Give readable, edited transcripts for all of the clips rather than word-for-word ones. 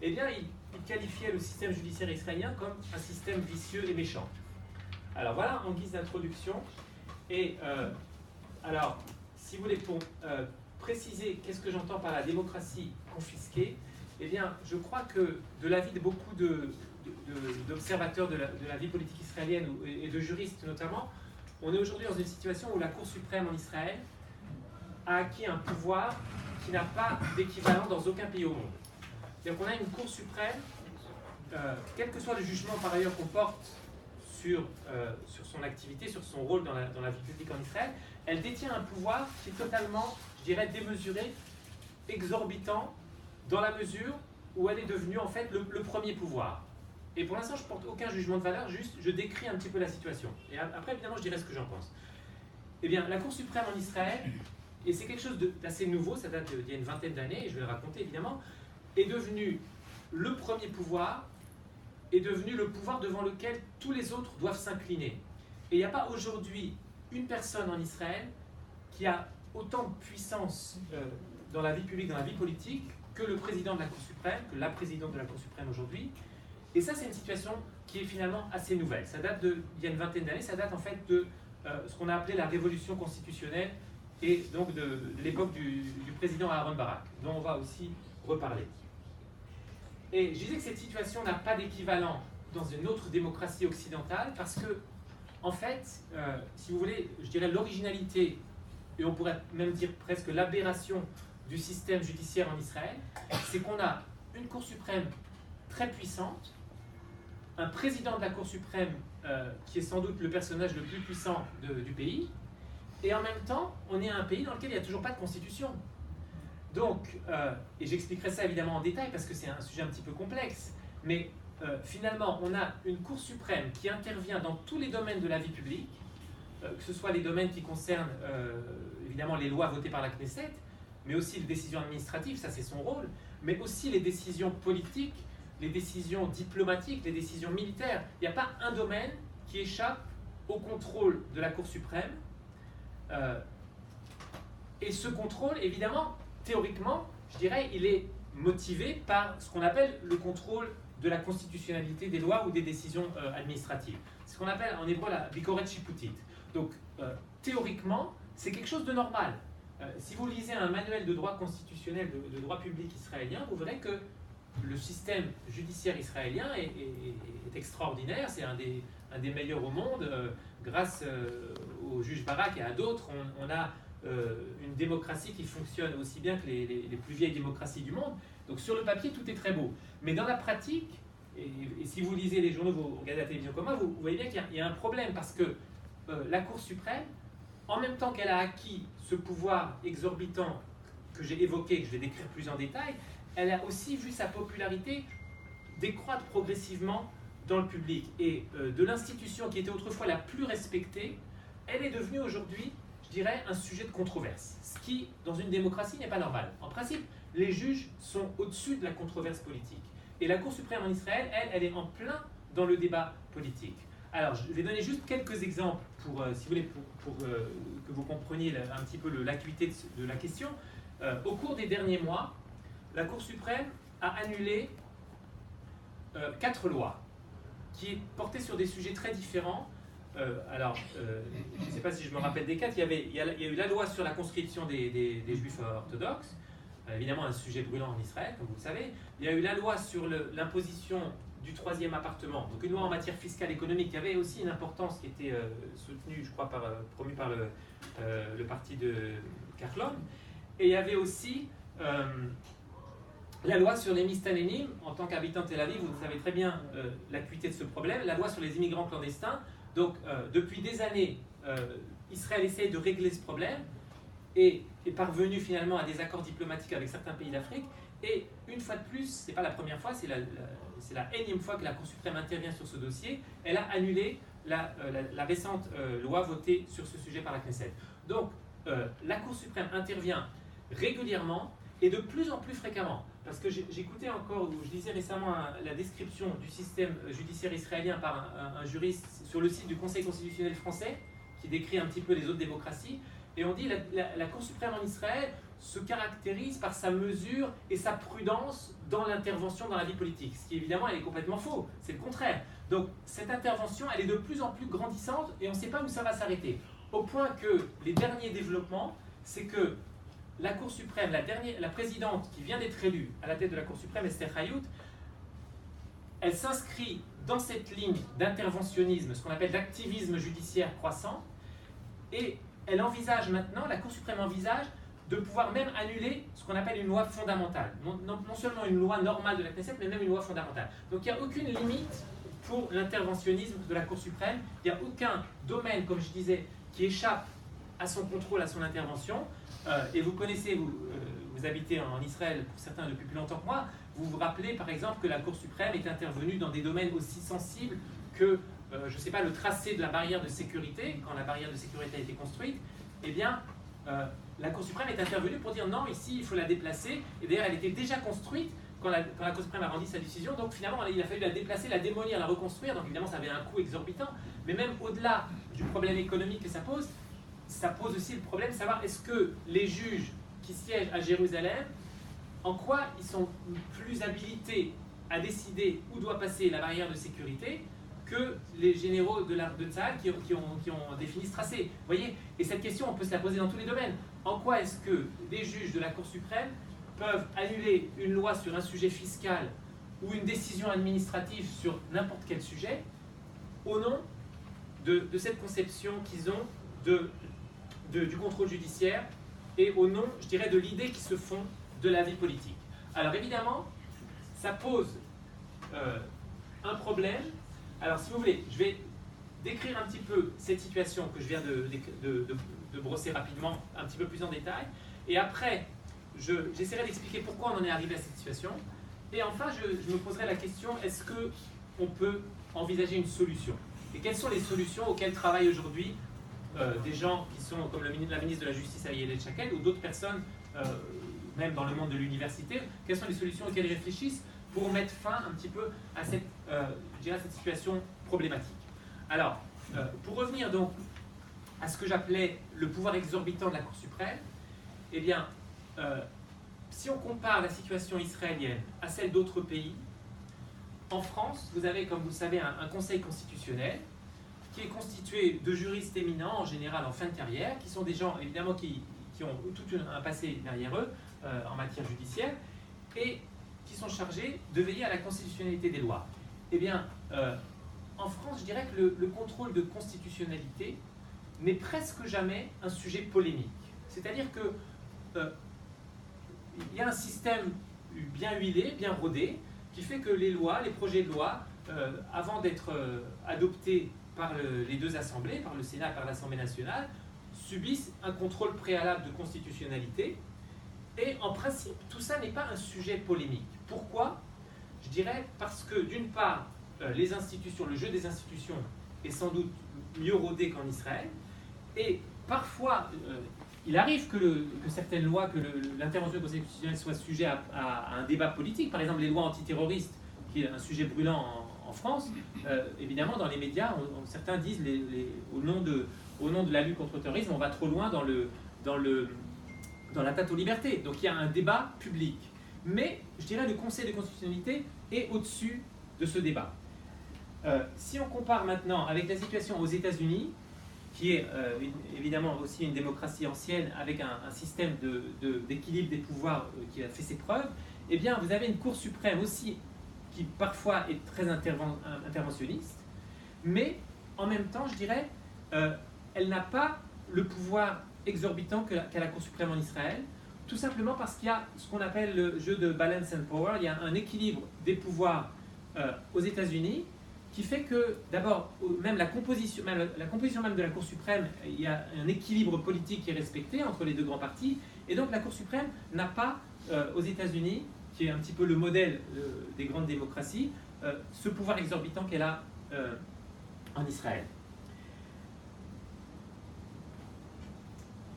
eh bien, il qualifiait le système judiciaire israélien comme un système vicieux et méchant. Alors voilà, en guise d'introduction. Et alors, si vous voulez, pour préciser qu'est-ce que j'entends par la démocratie confisquée, eh bien, je crois que de l'avis de beaucoup d'observateurs de la vie politique israélienne et de juristes notamment, on est aujourd'hui dans une situation où la Cour suprême en Israël a acquis un pouvoir qui n'a pas d'équivalent dans aucun pays au monde. C'est-à-dire qu'on a une Cour suprême, quel que soit le jugement par ailleurs qu'on porte sur son activité, sur son rôle dans la vie publique en Israël, elle détient un pouvoir qui est totalement, je dirais, démesuré, exorbitant, dans la mesure où elle est devenue en fait le premier pouvoir. Et pour l'instant, je ne porte aucun jugement de valeur, juste je décris un petit peu la situation. Et après, évidemment, je dirai ce que j'en pense. Eh bien, la Cour suprême en Israël, et c'est quelque chose d'assez nouveau, ça date d'il y a une vingtaine d'années, et je vais le raconter évidemment, est devenue le premier pouvoir, est devenu le pouvoir devant lequel tous les autres doivent s'incliner. Et il n'y a pas aujourd'hui une personne en Israël qui a autant de puissance dans la vie publique, dans la vie politique, que le président de la Cour suprême, que la présidente de la Cour suprême aujourd'hui. Et ça, c'est une situation qui est finalement assez nouvelle. Ça date d'il y a une vingtaine d'années, ça date en fait de ce qu'on a appelé la révolution constitutionnelle et donc de l'époque du président Aaron Barak, dont on va aussi reparler. Et je disais que cette situation n'a pas d'équivalent dans une autre démocratie occidentale parce que, en fait, si vous voulez, je dirais l'originalité, et on pourrait même dire presque l'aberration du système judiciaire en Israël, c'est qu'on a une Cour suprême très puissante, un président de la Cour suprême qui est sans doute le personnage le plus puissant du pays, et en même temps, on est un pays dans lequel il n'y a toujours pas de constitution. Donc, et j'expliquerai ça évidemment en détail parce que c'est un sujet un petit peu complexe, mais finalement, on a une Cour suprême qui intervient dans tous les domaines de la vie publique, que ce soit les domaines qui concernent évidemment les lois votées par la Knesset, mais aussi les décisions administratives, ça c'est son rôle, mais aussi les décisions politiques, les décisions diplomatiques, les décisions militaires. Il n'y a pas un domaine qui échappe au contrôle de la Cour suprême. Et ce contrôle, évidemment, théoriquement, je dirais, il est motivé par ce qu'on appelle le contrôle de la constitutionnalité des lois ou des décisions administratives. C'est ce qu'on appelle en hébreu la bikoret shiputit. Donc, théoriquement, c'est quelque chose de normal. Si vous lisez un manuel de droit constitutionnel, de droit public israélien, vous verrez que le système judiciaire israélien est extraordinaire, c'est un des meilleurs au monde. Grâce au juge Barak et à d'autres, on a une démocratie qui fonctionne aussi bien que les plus vieilles démocraties du monde. Donc sur le papier, tout est très beau. Mais dans la pratique, et si vous lisez les journaux, vous regardez la télévision comme moi, vous voyez bien qu'il y a un problème parce que la Cour suprême, en même temps qu'elle a acquis ce pouvoir exorbitant que j'ai évoqué, que je vais décrire plus en détail, elle a aussi vu sa popularité décroître progressivement dans le public. Et de l'institution qui était autrefois la plus respectée, elle est devenue aujourd'hui, je dirais, un sujet de controverse. Ce qui, dans une démocratie, n'est pas normal. En principe, les juges sont au-dessus de la controverse politique. Et la Cour suprême en Israël, elle est en plein dans le débat politique. Alors, je vais donner juste quelques exemples pour, si vous voulez, pour que vous compreniez un petit peu l'acuité de la question. Au cours des derniers mois, la Cour suprême a annulé 4 lois qui portaient sur des sujets très différents. Je ne sais pas si je me rappelle des 4. Il y a eu la loi sur la conscription des juifs orthodoxes, évidemment un sujet brûlant en Israël, comme vous le savez. Il y a eu la loi sur l'imposition du 3e appartement, donc une loi en matière fiscale économique qui avait aussi une importance qui était soutenue, je crois, promue par le parti de Kahlon. Et il y avait aussi la loi sur les mistanénim. En tant qu'habitant de Tel Aviv, vous savez très bien l'acuité de ce problème. La loi sur les immigrants clandestins. Donc, depuis des années, Israël essaye de régler ce problème et est parvenu finalement à des accords diplomatiques avec certains pays d'Afrique. Et une fois de plus, ce n'est pas la première fois, c'est la énième fois que la Cour suprême intervient sur ce dossier. Elle a annulé la récente loi votée sur ce sujet par la Knesset. Donc, la Cour suprême intervient régulièrement et de plus en plus fréquemment. Parce que j'écoutais encore, ou je lisais récemment la description du système judiciaire israélien par un juriste sur le site du Conseil constitutionnel français, qui décrit un petit peu les autres démocraties, et on dit la Cour suprême en Israël, se caractérise par sa mesure et sa prudence dans l'intervention dans la vie politique. Ce qui évidemment elle est complètement faux, c'est le contraire. Donc cette intervention elle est de plus en plus grandissante et on ne sait pas où ça va s'arrêter. Au point que les derniers développements, c'est que la Cour suprême, la présidente qui vient d'être élue à la tête de la Cour suprême, Esther Hayout, elle s'inscrit dans cette ligne d'interventionnisme, ce qu'on appelle d'activisme judiciaire croissant, et elle envisage maintenant, la Cour suprême envisage de pouvoir même annuler ce qu'on appelle une loi fondamentale. Non seulement une loi normale de la Knesset, mais même une loi fondamentale. Donc il n'y a aucune limite pour l'interventionnisme de la Cour suprême. Il n'y a aucun domaine, comme je disais, qui échappe à son contrôle, à son intervention. Et vous connaissez, vous habitez en Israël, pour certains depuis plus longtemps que moi, vous vous rappelez par exemple que la Cour suprême est intervenue dans des domaines aussi sensibles que, je ne sais pas, le tracé de la barrière de sécurité, quand la barrière de sécurité a été construite. Eh bien, la Cour suprême est intervenue pour dire non, ici il faut la déplacer, et d'ailleurs elle était déjà construite quand la Cour suprême a rendu sa décision, donc finalement il a fallu la déplacer, la démolir, la reconstruire, donc évidemment ça avait un coût exorbitant, mais même au-delà du problème économique que ça pose aussi le problème de savoir est-ce que les juges qui siègent à Jérusalem, en quoi ils sont plus habilités à décider où doit passer la barrière de sécurité que les généraux de Tzahal qui ont défini ce tracé. Vous voyez? Et cette question, on peut se la poser dans tous les domaines. En quoi est-ce que des juges de la Cour suprême peuvent annuler une loi sur un sujet fiscal ou une décision administrative sur n'importe quel sujet au nom de cette conception qu'ils ont du contrôle judiciaire et au nom, je dirais, de l'idée qu'ils se font de la vie politique. Alors évidemment, ça pose un problème. Alors si vous voulez, je vais décrire un petit peu cette situation que je viens de brosser rapidement, un petit peu plus en détail, et après, j'essaierai d'expliquer pourquoi on en est arrivé à cette situation, et enfin, je me poserai la question, est-ce qu'on peut envisager une solution? Et quelles sont les solutions auxquelles travaillent aujourd'hui des gens qui sont comme la ministre de la Justice, Ayelet Shaked, ou d'autres personnes, même dans le monde de l'université, quelles sont les solutions auxquelles ils réfléchissent pour mettre fin un petit peu à cette situation problématique. Alors, pour revenir donc à ce que j'appelais le pouvoir exorbitant de la Cour suprême, eh bien, si on compare la situation israélienne à celle d'autres pays, en France, vous avez, comme vous le savez, un conseil constitutionnel qui est constitué de juristes éminents, en général en fin de carrière, qui sont des gens, évidemment, qui ont tout un passé derrière eux en matière judiciaire, et qui sont chargés de veiller à la constitutionnalité des lois. Eh bien, en France, je dirais que le contrôle de constitutionnalité n'est presque jamais un sujet polémique. C'est-à-dire que il y a un système bien huilé, bien rodé, qui fait que les lois, les projets de loi, avant d'être adoptés par les deux assemblées, par le Sénat et par l'Assemblée nationale, subissent un contrôle préalable de constitutionnalité. Et en principe, tout ça n'est pas un sujet polémique. Pourquoi? Je dirais parce que d'une part, les institutions, le jeu des institutions est sans doute mieux rodé qu'en Israël, et parfois, il arrive que certaines lois, que l'intervention constitutionnelle soit sujet à un débat politique. Par exemple, les lois antiterroristes, qui est un sujet brûlant en France, évidemment, dans les médias, certains disent au nom de la lutte contre le terrorisme, on va trop loin dans l'atteinte aux libertés. Donc il y a un débat public. Mais je dirais le Conseil de constitutionnalité est au-dessus de ce débat. Si on compare maintenant avec la situation aux États-Unis, qui est évidemment aussi une démocratie ancienne avec un système d'équilibre des pouvoirs qui a fait ses preuves, eh bien vous avez une Cour suprême aussi qui parfois est très interventionniste, mais en même temps, je dirais, elle n'a pas le pouvoir exorbitant qu'a la Cour suprême en Israël, tout simplement parce qu'il y a ce qu'on appelle le jeu de balance and power, il y a un équilibre des pouvoirs aux États-Unis qui fait que, d'abord, même la composition même de la Cour suprême, il y a un équilibre politique qui est respecté entre les deux grands partis, et donc la Cour suprême n'a pas, aux États-Unis, qui est un petit peu le modèle des grandes démocraties, ce pouvoir exorbitant qu'elle a en Israël.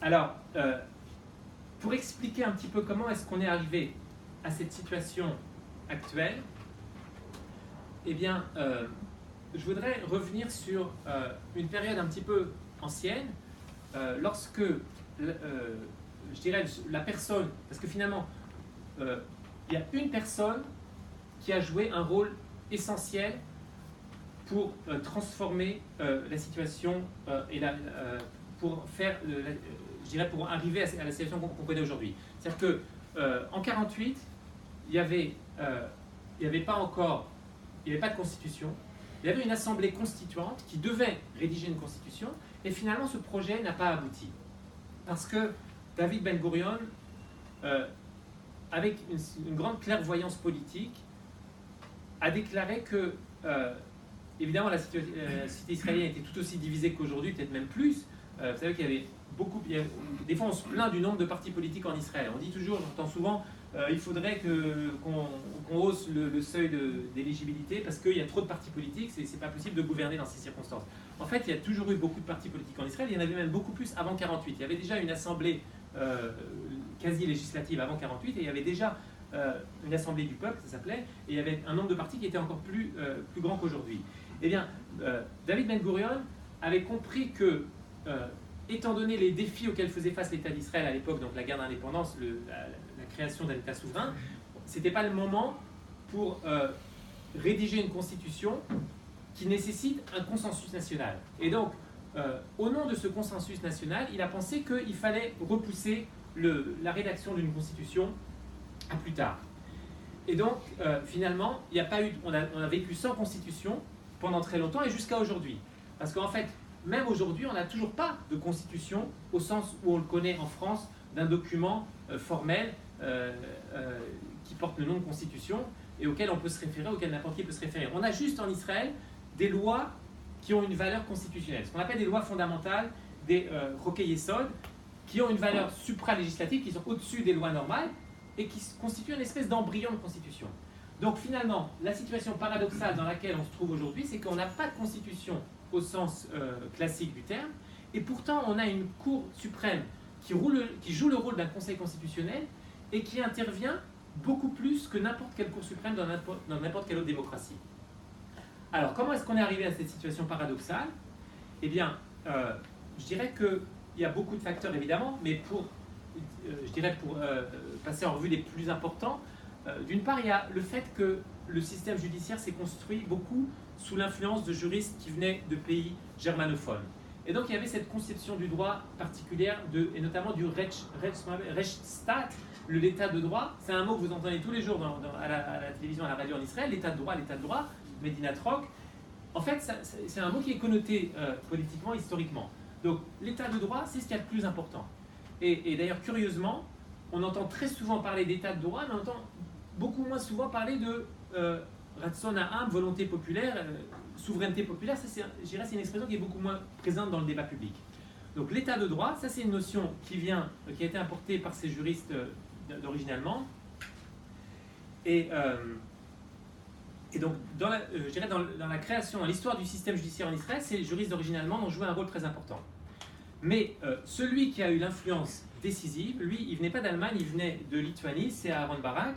Alors, pour expliquer un petit peu comment est-ce qu'on est arrivé à cette situation actuelle, eh bien, je voudrais revenir sur une période un petit peu ancienne, lorsque je dirais, la personne, parce que finalement, il y a une personne qui a joué un rôle essentiel pour transformer la situation et pour faire, je dirais, pour arriver à la situation qu'on connaît aujourd'hui. C'est-à-dire que en 1948, il n'y avait pas de constitution. Il y avait une assemblée constituante qui devait rédiger une constitution, et finalement ce projet n'a pas abouti. Parce que David Ben Gurion, avec une grande clairvoyance politique, a déclaré que, évidemment, la société israélienne était tout aussi divisée qu'aujourd'hui, peut-être même plus. Vous savez qu'il y avait beaucoup. Des fois, on se plaint du nombre de partis politiques en Israël. On dit toujours, j'entends souvent, il faudrait qu'on hausse le seuil d'éligibilité parce qu'il y a trop de partis politiques, c'est pas possible de gouverner dans ces circonstances. En fait, il y a toujours eu beaucoup de partis politiques en Israël, il y en avait même beaucoup plus avant 1948. Il y avait déjà une assemblée quasi-législative avant 1948 et il y avait déjà une assemblée du peuple, ça s'appelait, et il y avait un nombre de partis qui était encore plus grand qu'aujourd'hui. Eh bien, David Ben Gurion avait compris que, étant donné les défis auxquels faisait face l'État d'Israël à l'époque, donc la guerre d'indépendance, la création d'un État souverain, c'était pas le moment pour rédiger une constitution qui nécessite un consensus national. Et donc, au nom de ce consensus national, il a pensé qu'il fallait repousser la rédaction d'une constitution à plus tard. Et donc, finalement, il n'y a pas eu, on a vécu sans constitution pendant très longtemps et jusqu'à aujourd'hui. Parce qu'en fait, même aujourd'hui, on n'a toujours pas de constitution au sens où on le connaît en France, d'un document formel qui porte le nom de constitution et auquel on peut se référer, auquel n'importe qui peut se référer. On a juste en Israël des lois qui ont une valeur constitutionnelle, ce qu'on appelle des lois fondamentales, des Chokei-Yesod, qui ont une valeur supra-législative, qui sont au-dessus des lois normales et qui constituent une espèce d'embryon de constitution. Donc finalement, la situation paradoxale dans laquelle on se trouve aujourd'hui, c'est qu'on n'a pas de constitution au sens classique du terme, et pourtant on a une Cour suprême qui joue le rôle d'un conseil constitutionnel et qui intervient beaucoup plus que n'importe quelle Cour suprême dans n'importe quelle autre démocratie. Alors, comment est-ce qu'on est arrivé à cette situation paradoxale? Eh bien, je dirais qu'il y a beaucoup de facteurs évidemment, mais pour passer en revue les plus importants, d'une part, il y a le fait que le système judiciaire s'est construit beaucoup sous l'influence de juristes qui venaient de pays germanophones. Et donc, il y avait cette conception du droit particulière, et notamment du Rechtsstaat, l'état de droit. C'est un mot que vous entendez tous les jours à la télévision, à la radio en Israël, l'état de droit, Medinat Rock. En fait, c'est un mot qui est connoté politiquement, historiquement. Donc, l'état de droit, c'est ce qu'il y a de plus important. Et d'ailleurs, curieusement, on entend très souvent parler d'état de droit, mais on entend beaucoup moins souvent parler de Ratson Ha'am, volonté populaire, souveraineté populaire. Ça, je dirais, c'est une expression qui est beaucoup moins présente dans le débat public. Donc, l'état de droit, ça, c'est une notion qui a été importée par ces juristes d'origine allemande. Et donc, dans la création, dans l'histoire du système judiciaire en Israël, ces juristes d'origine allemande ont joué un rôle très important. Mais celui qui a eu l'influence décisive, lui, il venait pas d'Allemagne, il venait de Lituanie, c'est Aaron Barak.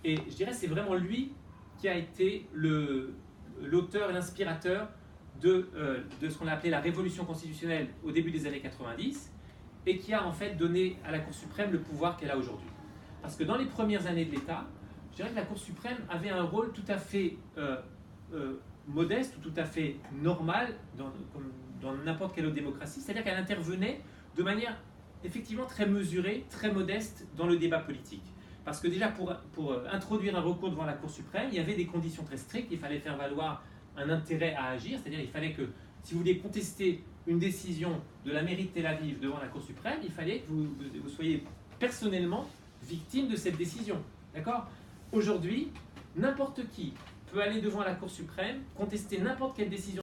Et je dirais c'est vraiment lui qui a été l'auteur et l'inspirateur de ce qu'on a appelé la révolution constitutionnelle au début des années 90 et qui a en fait donné à la Cour suprême le pouvoir qu'elle a aujourd'hui. Parce que dans les premières années de l'État, je dirais que la Cour suprême avait un rôle tout à fait modeste ou tout à fait normal dans n'importe quelle autre démocratie, c'est-à-dire qu'elle intervenait de manière effectivement très mesurée, très modeste dans le débat politique. Parce que déjà, pour introduire un recours devant la Cour suprême, il y avait des conditions très strictes, il fallait faire valoir un intérêt à agir, c'est-à-dire il fallait que, si vous vouliez contester une décision de la mairie de Tel Aviv devant la Cour suprême, il fallait que vous soyez personnellement victime de cette décision. D'accord ? Aujourd'hui, n'importe qui peut aller devant la Cour suprême, contester n'importe quelle décision